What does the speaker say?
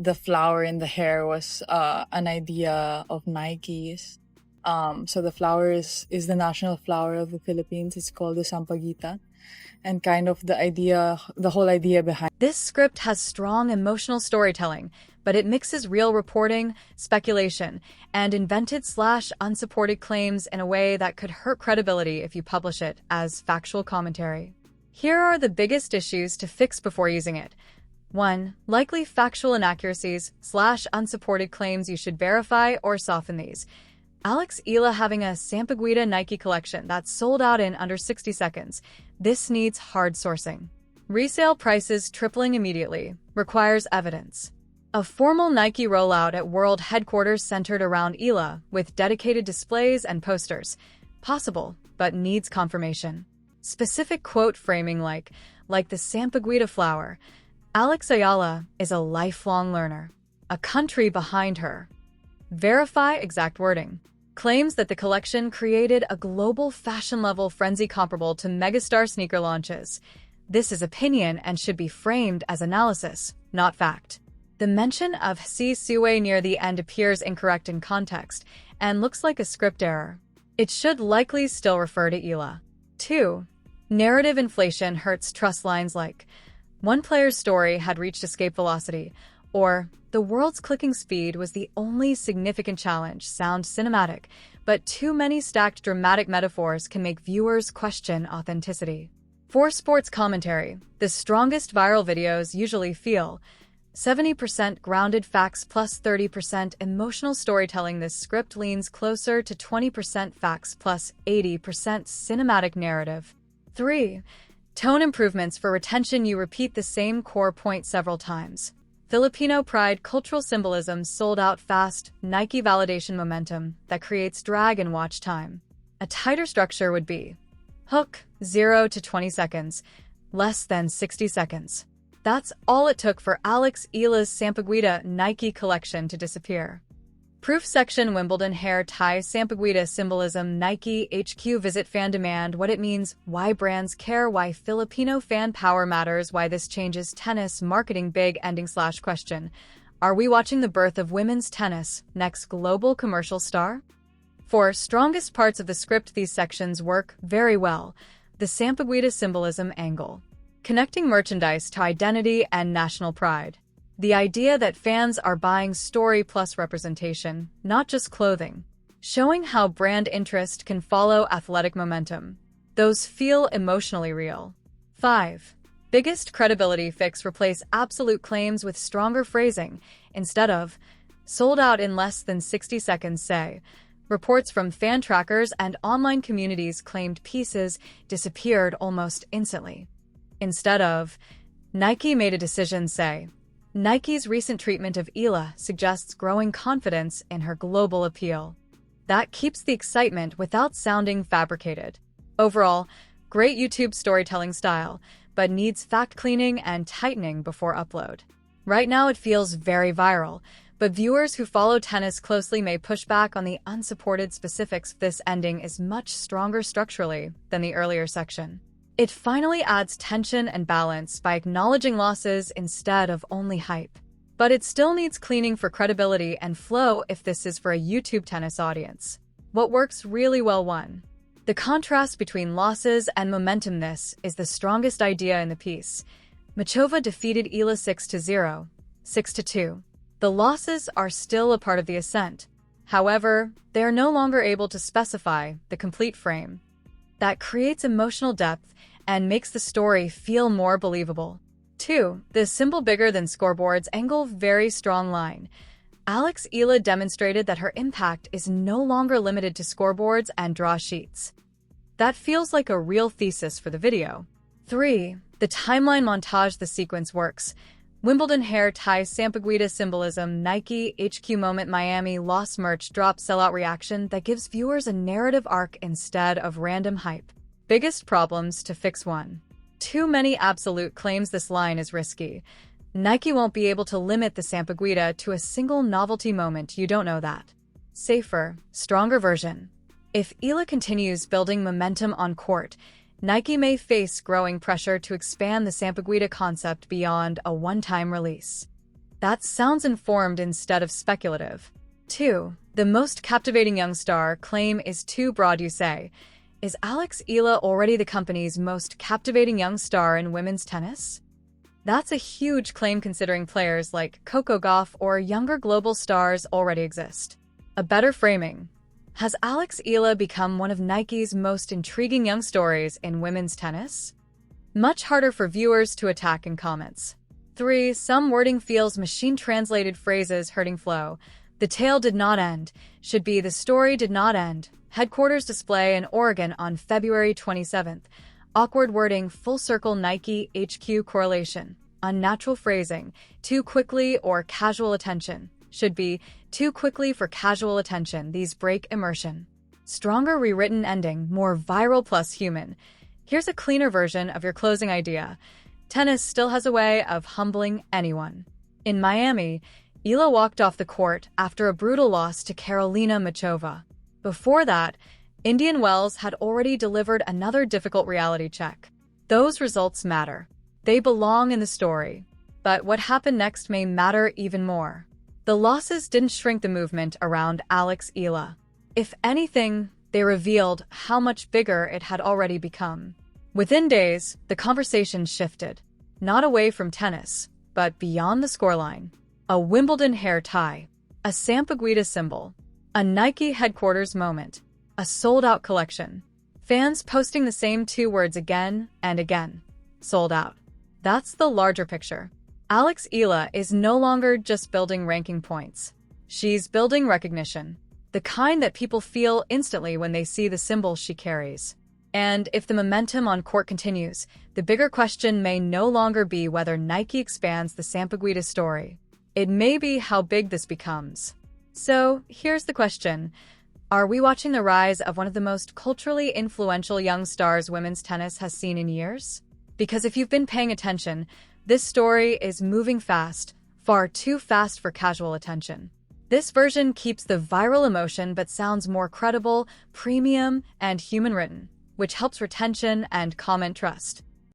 the flower in the hair was an idea of Nike's. So the flower is the national flower of the Philippines. It's called the sampaguita. And kind of the whole idea behind. This script has strong emotional storytelling, but it mixes real reporting, speculation, and invented/unsupported claims in a way that could hurt credibility if you publish it as factual commentary. Here are the biggest issues to fix before using it. 1. Likely factual inaccuracies/unsupported claims. You should verify or soften these. Alex Eala having a Sampaguita Nike collection that's sold out in under 60 seconds. This needs hard sourcing. Resale prices tripling immediately. Requires evidence. A formal Nike rollout at world headquarters centered around Eala, with dedicated displays and posters. Possible, but needs confirmation. Specific quote framing like the Sampaguita flower. Alex Eala is a lifelong learner. A country behind her. Verify exact wording. Claims that the collection created a global fashion-level frenzy comparable to megastar sneaker launches. This is opinion and should be framed as analysis, not fact. The mention of Si Sue near the end appears incorrect in context and looks like a script error. It should likely still refer to Eala. 2. Narrative inflation hurts trust. Lines like, one player's story had reached escape velocity, or the world's clicking speed was the only significant challenge sound cinematic, but too many stacked dramatic metaphors can make viewers question authenticity. For sports commentary, the strongest viral videos usually feel 70% grounded facts plus 30% emotional storytelling. This script leans closer to 20% facts plus 80% cinematic narrative. 3. Tone improvements for retention. You repeat the same core point several times. Filipino pride, cultural symbolism sold out fast, Nike validation momentum that creates drag and watch time. A tighter structure would be hook, 0 to 20 seconds, less than 60 seconds. That's all it took for Alex Eala's Sampaguita Nike collection to disappear. Proof section. Wimbledon hair ties Sampaguita symbolism. Nike HQ visit. Fan demand. What it means, why brands care, why Filipino fan power matters, why this changes tennis marketing. Big ending / question. Are we watching the birth of women's tennis, next global commercial star? For strongest parts of the script, these sections work very well. The Sampaguita symbolism angle. Connecting merchandise to identity and national pride. The idea that fans are buying story plus representation, not just clothing. Showing how brand interest can follow athletic momentum. Those feel emotionally real. 5. Biggest credibility fix. Replace absolute claims with stronger phrasing. Instead of, sold out in less than 60 seconds, say, reports from fan trackers and online communities claimed pieces disappeared almost instantly. Instead of, Nike made a decision, say, Nike's recent treatment of Eala suggests growing confidence in her global appeal. That keeps the excitement without sounding fabricated. Overall, great YouTube storytelling style, but needs fact cleaning and tightening before upload. Right now it feels very viral, but viewers who follow tennis closely may push back on the unsupported specifics. This ending is much stronger structurally than the earlier section. It finally adds tension and balance by acknowledging losses instead of only hype. But it still needs cleaning for credibility and flow if this is for a YouTube tennis audience. What works really well? 1. The contrast between losses and momentum. This is the strongest idea in the piece. Machova defeated Eala 6-0, 6-2. The losses are still a part of the ascent. However, they are no longer able to specify the complete frame. That creates emotional depth and makes the story feel more believable. 2. The symbol bigger than scoreboards angle. Very strong line. Alex Eala demonstrated that her impact is no longer limited to scoreboards and draw sheets. That feels like a real thesis for the video. 3. The timeline montage. The sequence works. Wimbledon hair ties Sampaguita symbolism. Nike HQ moment. Miami lost merch drop. Sellout reaction that gives viewers a narrative arc instead of random hype. Biggest problems to fix. 1. Too many absolute claims. This line is risky. Nike won't be able to limit the Sampaguita to a single novelty moment. You don't know that. Safer, stronger version. If Eala continues building momentum on court, Nike may face growing pressure to expand the Sampaguita concept beyond a one-time release. That sounds informed instead of speculative. 2. The most captivating young star claim is too broad, you say. Is Alex Eala already the company's most captivating young star in women's tennis? That's a huge claim considering players like Coco Gauff or younger global stars already exist. A better framing. Has Alex Eala become one of Nike's most intriguing young stories in women's tennis? Much harder for viewers to attack in comments. 3. Some wording feels machine-translated phrases hurting flow. The tale did not end. Should be the story did not end. Headquarters display in Oregon on February 27th. Awkward wording, full circle Nike HQ correlation. Unnatural phrasing, too quickly or casual attention. Should be too quickly for casual attention. These break immersion. Stronger rewritten ending, more viral plus human. Here's a cleaner version of your closing idea. Tennis still has a way of humbling anyone. In Miami, Eala walked off the court after a brutal loss to Karolina Machova. Before that, Indian Wells had already delivered another difficult reality check. Those results matter. They belong in the story. But what happened next may matter even more. The losses didn't shrink the movement around Alex Eala. If anything, they revealed how much bigger it had already become. Within days, the conversation shifted. Not away from tennis, but beyond the scoreline. A Wimbledon hair tie. A Sampaguita symbol. A Nike headquarters moment. A sold-out collection. Fans posting the same 2 words again and again. Sold out. That's the larger picture. Alex Eala is no longer just building ranking points. She's building recognition. The kind that people feel instantly when they see the symbol she carries. And if the momentum on court continues, the bigger question may no longer be whether Nike expands the Sampaguita story. It may be how big this becomes. So, here's the question. Are we watching the rise of one of the most culturally influential young stars women's tennis has seen in years? Because if you've been paying attention, this story is moving fast, far too fast for casual attention. This version keeps the viral emotion but sounds more credible, premium, and human-written, which helps retention and comment trust.